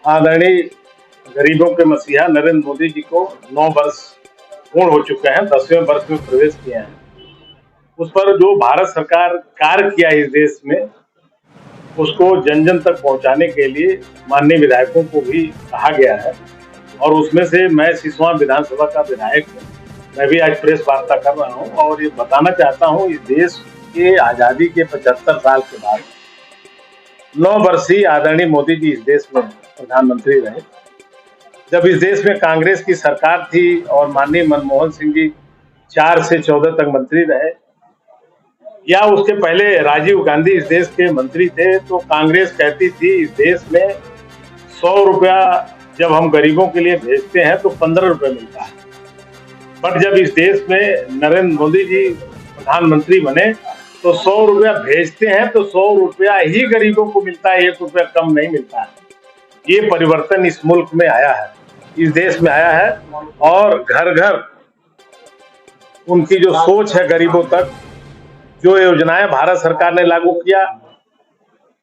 आदरणीय गरीबों के मसीहा नरेंद्र मोदी जी को 9 वर्ष पूर्ण हो चुके हैं, 10वें वर्ष में प्रवेश किए हैं। उस पर जो भारत सरकार कार्य किया इस देश में, उसको जन जन तक पहुंचाने के लिए माननीय विधायकों को भी कहा गया है और उसमें से मैं सिसवा विधानसभा का विधायक हूँ। मैं भी आज प्रेस वार्ता कर रहा हूँ और ये बताना चाहता हूँ, इस देश के आज़ादी के 75 साल के बाद 9 वर्षीय आदरणीय मोदी जी इस देश में प्रधानमंत्री रहे। जब इस देश में कांग्रेस की सरकार थी और माननीय मनमोहन सिंह जी 4 से 14 तक मंत्री रहे, या उसके पहले राजीव गांधी इस देश के मंत्री थे, तो कांग्रेस कहती थी इस देश में 100 रुपया जब हम गरीबों के लिए भेजते हैं तो 15 रुपये मिलता है। बट जब इस देश में नरेंद्र मोदी जी प्रधानमंत्री बने तो 100 रुपया भेजते हैं तो 100 रुपया ही गरीबों को मिलता है, 1 रुपया कम नहीं मिलता है। ये परिवर्तन इस मुल्क में आया है, इस देश में आया है और घर घर उनकी जो सोच है गरीबों तक, जो योजनाएं भारत सरकार ने लागू किया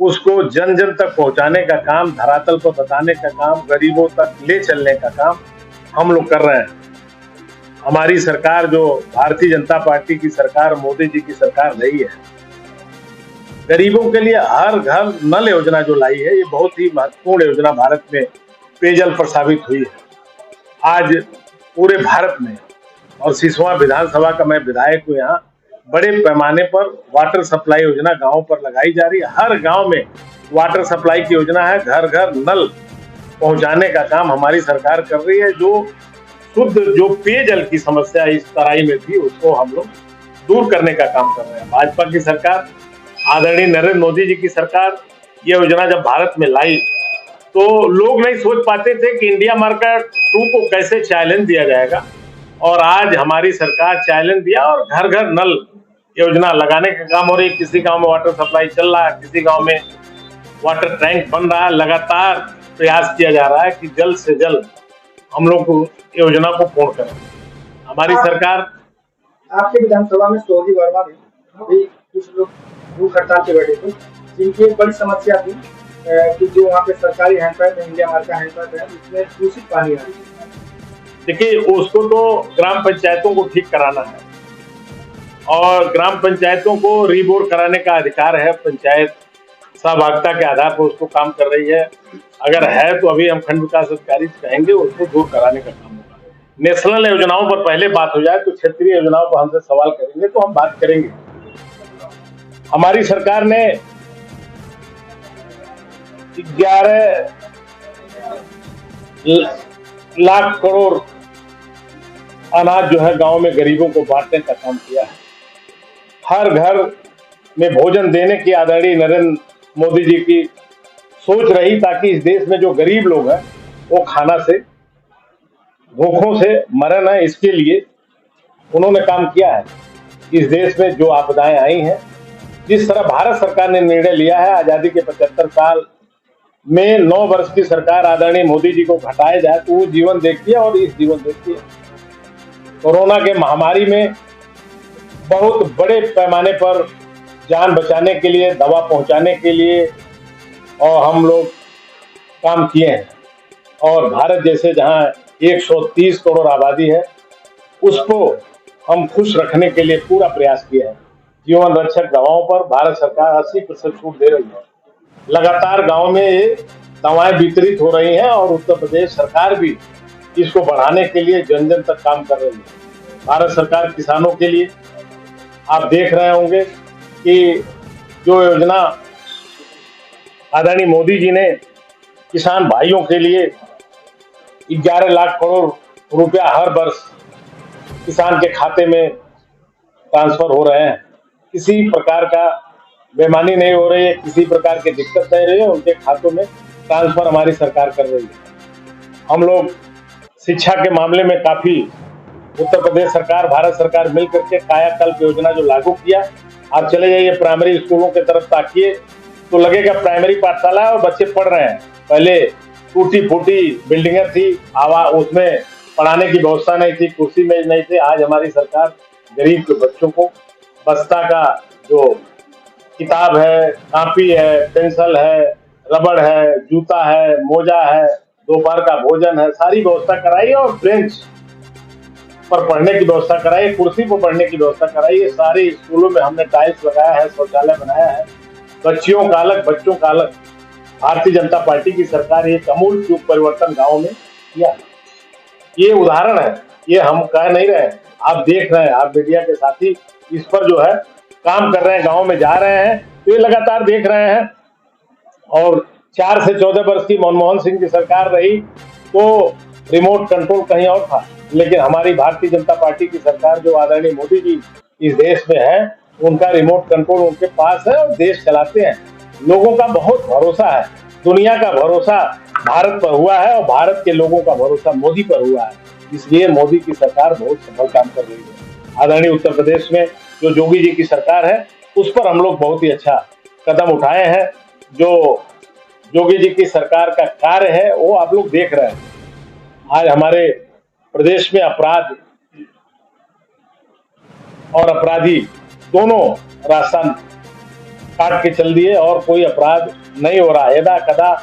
उसको जन जन तक पहुंचाने का काम, धरातल पर बताने का काम, गरीबों तक ले चलने का काम हम लोग कर रहे हैं। हमारी सरकार जो भारतीय जनता पार्टी की सरकार, मोदी जी की सरकार रही है, गरीबों के लिए हर घर नल योजना जो लाई है, ये बहुत ही महत्वपूर्ण योजना भारत में पेयजल पर साबित हुई है। आज पूरे भारत में, और सिसवा विधानसभा का मैं विधायक हूँ, यहाँ बड़े पैमाने पर वाटर सप्लाई योजना गांवों पर लगाई जा रही है। हर गांव में वाटर सप्लाई की योजना है, घर घर नल पहुंचाने का काम हमारी सरकार कर रही है। जो शुद्ध जो पेयजल की समस्या इस तराई में थी, उसको हम लोग दूर करने का काम कर रहे हैं। भाजपा की सरकार, आदरणीय नरेंद्र मोदी जी की सरकार ये योजना जब भारत में लाई तो लोग नहीं सोच पाते थे कि इंडिया मार्केट 2 को कैसे चैलेंज दिया जाएगा, और आज हमारी सरकार चैलेंज दिया और घर घर नल योजना लगाने का काम हो रही है। किसी गांव में वाटर सप्लाई चल रहा है, किसी गांव में वाटर टैंक बन रहा है। लगातार प्रयास किया जा रहा है कि जल्द से जल्द हम लोग योजना को पूर्ण करें। हमारी सरकार आपके विधानसभा में सोहरी वर्मा भी कुछ लोग भूख हड़ताल पे बैठे थे, जिनकी एक बड़ी समस्या थी कि जो वहाँ पे सरकारी हैंडपंप है, इंडिया मार्क का हैंडपंप है, उसमें दूषित पानी आ रही है। देखिए, उसको तो ग्राम पंचायतों को ठीक कराना है और ग्राम पंचायतों को रीबोर कराने का अधिकार है। पंचायत सहभागिता के आधार पर उसको काम कर रही है। अगर है तो अभी हम खंड विकास अधिकारी कहेंगे, उसको दूर कराने का काम होगा। नेशनल योजनाओं पर पहले बात हो जाए तो क्षेत्रीय योजनाओं पर हमसे सवाल करेंगे तो हम बात करेंगे। हमारी सरकार ने 11 लाख करोड़ अनाज जो है गांव में गरीबों को बांटने का काम किया है। हर घर में भोजन देने की आदरणीय नरेंद्र मोदी जी की सोच रही, ताकि इस देश में जो गरीब लोग हैं वो खाना से, भूखों से मरे न, इसके लिए उन्होंने काम किया है। इस देश में जो आपदाएं आई हैं, जिस तरह भारत सरकार ने निर्णय लिया है आजादी के 75 साल में 9 वर्ष की सरकार आदरणीय मोदी जी को घटाया जाए, तो वो जीवन देखिए और इस जीवन देखिए। कोरोना के महामारी में बहुत बड़े पैमाने पर जान बचाने के लिए, दवा पहुंचाने के लिए और हम लोग काम किए हैं। और भारत जैसे जहां 130 करोड़ आबादी है, उसको हम खुश रखने के लिए पूरा प्रयास किया है। जीवन रक्षक दवाओं पर भारत सरकार 80% छूट दे रही है। लगातार गांव में ये दवाएं वितरित हो रही हैं और उत्तर प्रदेश सरकार भी इसको बढ़ाने के लिए जन जन तक काम कर रही है। भारत सरकार किसानों के लिए, आप देख रहे होंगे कि जो योजना आदरणीय मोदी जी ने किसान भाइयों के लिए 11 लाख करोड़ रुपया हर वर्ष किसान के खाते में ट्रांसफर हो रहे हैं। किसी प्रकार का बेईमानी नहीं हो रही है, किसी प्रकार की दिक्कत नहीं रही है, उनके खातों में ट्रांसफर हमारी सरकार कर रही है। हम लोग शिक्षा के मामले में काफी, उत्तर प्रदेश सरकार, भारत सरकार मिलकर के कायाकल्प योजना जो लागू किया, आप चले जाइए प्राइमरी स्कूलों की तरफ ताकिए तो लगेगा प्राइमरी पाठशाला और बच्चे पढ़ रहे हैं। पहले टूटी फूटी बिल्डिंगें थी, उसमें पढ़ाने की व्यवस्था नहीं थी, कुर्सी मेज नहीं थे। आज हमारी सरकार गरीब के बच्चों को बस्ता का जो किताब है, कॉपी है, पेंसिल है, रबड़ है, जूता है, मोजा है, दोपहर का भोजन है, सारी व्यवस्था कराई है। और बेंच पर पढ़ने की व्यवस्था कराई है, कुर्सी पर पढ़ने की व्यवस्था कराई है। सारे स्कूलों में हमने टाइल्स लगाया है, शौचालय बनाया है, बच्चियों का अलग, बच्चों का अलग। भारतीय जनता पार्टी की सरकार एक अमूल चूक परिवर्तन गांव में किया। ये उदाहरण है, ये हम कह नहीं रहे, आप देख रहे हैं, आप मीडिया के साथी इस पर जो है काम कर रहे हैं, गांव में जा रहे हैं, तो ये लगातार देख रहे हैं। और 4 से 14 वर्ष की मनमोहन सिंह की सरकार रही तो रिमोट कंट्रोल कहीं और था, लेकिन हमारी भारतीय जनता पार्टी की सरकार जो आदरणीय मोदी जी इस देश में है, उनका रिमोट कंट्रोल उनके पास है और देश चलाते हैं। लोगों का बहुत भरोसा है, दुनिया का भरोसा भारत पर हुआ है और भारत के लोगों का भरोसा मोदी पर हुआ है। इसलिए मोदी की सरकार बहुत सफल काम कर रही है। आदरणीय उत्तर प्रदेश में जो योगी जी की सरकार है, उस पर हम लोग बहुत ही अच्छा कदम उठाए हैं। जो योगी जी की सरकार का कार्य है वो आप लोग देख रहे हैं। आज हमारे प्रदेश में अपराध और अपराधी दोनों रास्ता काट के चल दिए और कोई अपराध नहीं हो रहा। यदा कदा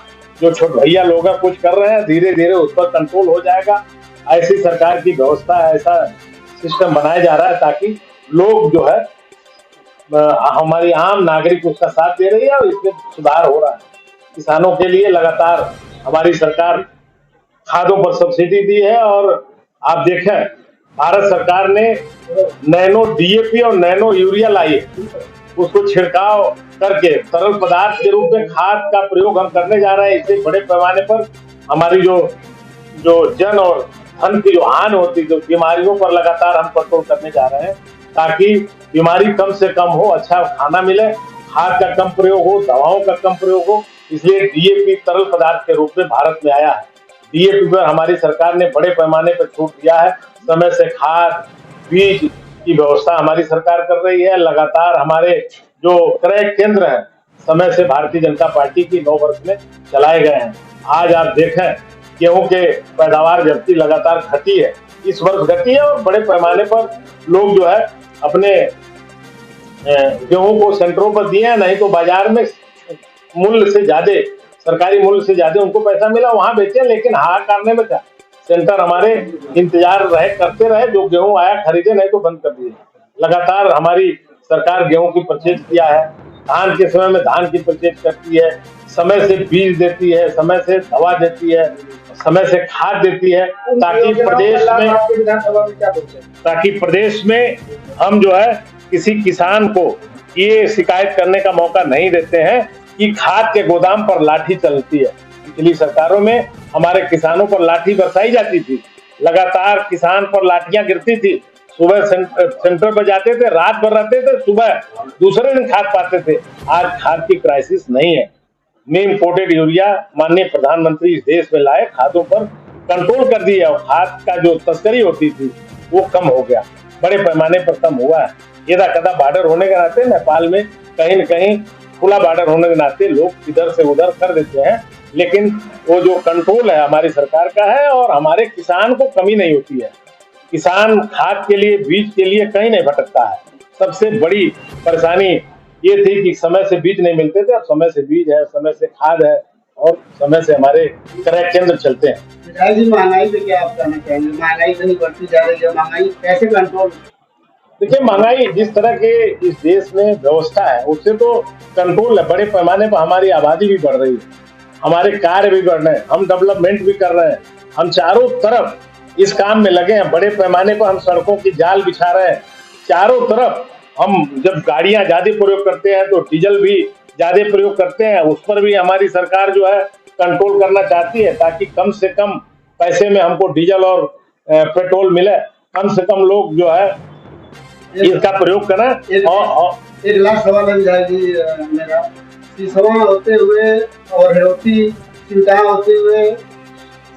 जो छोट भैया लोग कुछ कर रहे हैं, धीरे धीरे उस पर कंट्रोल हो जाएगा। ऐसी सरकार की व्यवस्था, ऐसा सिस्टम बनाया जा रहा है ताकि लोग जो है हमारी आम नागरिक उसका साथ दे रही है और इसमें सुधार हो रहा है। किसानों के लिए लगातार हमारी सरकार खादों पर सब्सिडी दी है। और आप देखें, भारत सरकार ने नैनो डीएपी और नैनो यूरिया लाई है, उसको छिड़काव करके तरल पदार्थ के रूप में खाद का प्रयोग हम करने जा रहे हैं। इससे बड़े पैमाने पर हमारी जो जो जन और धन की जो हानि होती है, जो बीमारियों पर लगातार हम कंट्रोल करने जा रहे हैं ताकि बीमारी कम से कम हो, अच्छा खाना मिले, खाद का कम प्रयोग हो, दवाओं का कम प्रयोग हो। इसलिए डीएपी तरल पदार्थ के रूप में भारत में आया है। डीएपी पर हमारी सरकार ने बड़े पैमाने पर छूट दिया है। समय से खाद, बीज की व्यवस्था हमारी सरकार कर रही है। लगातार हमारे जो क्रय केंद्र हैं, समय से भारतीय जनता पार्टी की 9 वर्ष में चलाए गए हैं। आज आप देखें, गेहूं के पैदावार जबकि लगातार घटी है, इस वर्ष घटी है और बड़े पैमाने पर लोग जो है अपने गेहूं को सेंटरों पर दिए हैं, नहीं तो बाजार में मूल्य से ज्यादा, सरकारी मूल्य से ज्यादा उनको पैसा मिला, वहां बेचे। लेकिन हाहाकार करने में क्या, सेंटर हमारे इंतजार करते रहे, जो गेहूं आया खरीदे, नहीं तो बंद कर दिए। लगातार हमारी सरकार गेहूं की परचेज किया है, धान के समय में धान की परचेज करती है, समय से बीज देती है, समय से दवा देती है, समय से खाद देती है, ताकि प्रदेश में हम जो है किसी किसान को ये शिकायत करने का मौका नहीं देते हैं कि खाद के गोदाम पर लाठी चलती है। पिछली सरकारों में हमारे किसानों पर लाठी बरसाई जाती थी, लगातार किसान पर लाठियां गिरती थी। सुबह सेंटर पर जाते थे, रात भर रहते थे, सुबह दूसरे दिन खाद पाते थे। आज खाद की क्राइसिस नहीं है। इम्पोर्टेड यूरिया माननीय प्रधानमंत्री इस देश में लाए, खादों पर कंट्रोल कर दिया और खाद का जो तस्करी होती थी वो कम हो गया, बड़े पैमाने पर कम हुआ है। यदा कदा बॉर्डर होने के नाते नेपाल में कहीं न कहीं खुला बॉर्डर होने के नाते लोग इधर से उधर कर देते हैं, लेकिन वो जो कंट्रोल है हमारी सरकार का है और हमारे किसान को कमी नहीं होती है। किसान खाद के लिए, बीज के लिए कहीं नहीं भटकता है। सबसे बड़ी परेशानी ये थी कि समय से बीज नहीं मिलते थे, अब समय से बीज है, समय से खाद है और समय से हमारे क्रय केंद्र चलते हैं। विधायक जी, महंगाई पे क्या आप कहना चाहेंगे? महंगाई इतनी बढ़ती जा रही है, महंगाई कैसे कंट्रोल? देखिए, महंगाई जिस तरह के इस देश में व्यवस्था है उससे तो कंट्रोल है। बड़े पैमाने पर हमारी आबादी भी बढ़ रही है, हमारे कार्य भी बढ़ रहे हैं, हम डेवलपमेंट भी कर रहे हैं, हम चारों तरफ इस काम में लगे हैं। बड़े पैमाने पर हम सड़कों की जाल बिछा रहे हैं, चारों तरफ हम जब गाड़ियां ज्यादा प्रयोग करते हैं तो डीजल भी ज्यादा प्रयोग करते हैं, उस पर भी हमारी सरकार जो है कंट्रोल करना चाहती है ताकि कम से कम पैसे में हमको डीजल और पेट्रोल मिले, कम से कम लोग जो है इसका प्रयोग करें। एक लास्ट सवाल है विधायक जी मेरा, सभा होते हुए और होती चिंता होते हुए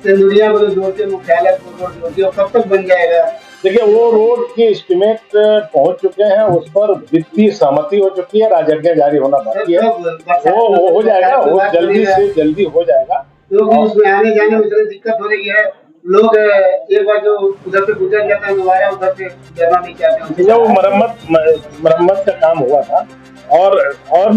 सिंदुरिया को जोड़ते, मुख्यालय को जोड़ते, कब तक बन जाएगा? देखिए, वो रोड की एस्टिमेट पहुंच चुके हैं, उस पर वित्तीय सहमति हो चुकी है, राजज्ञा जारी होना बाकी है। वो हो जाएगा, वो जल्दी से जल्दी हो जाएगा। क्योंकि उसमें आने जाने में थोड़ी दिक्कत हो रही है, लोग एक बार जो उधर से गुजर जाता है दोबारा उधर से जमा नहीं चाहते भैया वो मरम्मत का काम हुआ था और मैं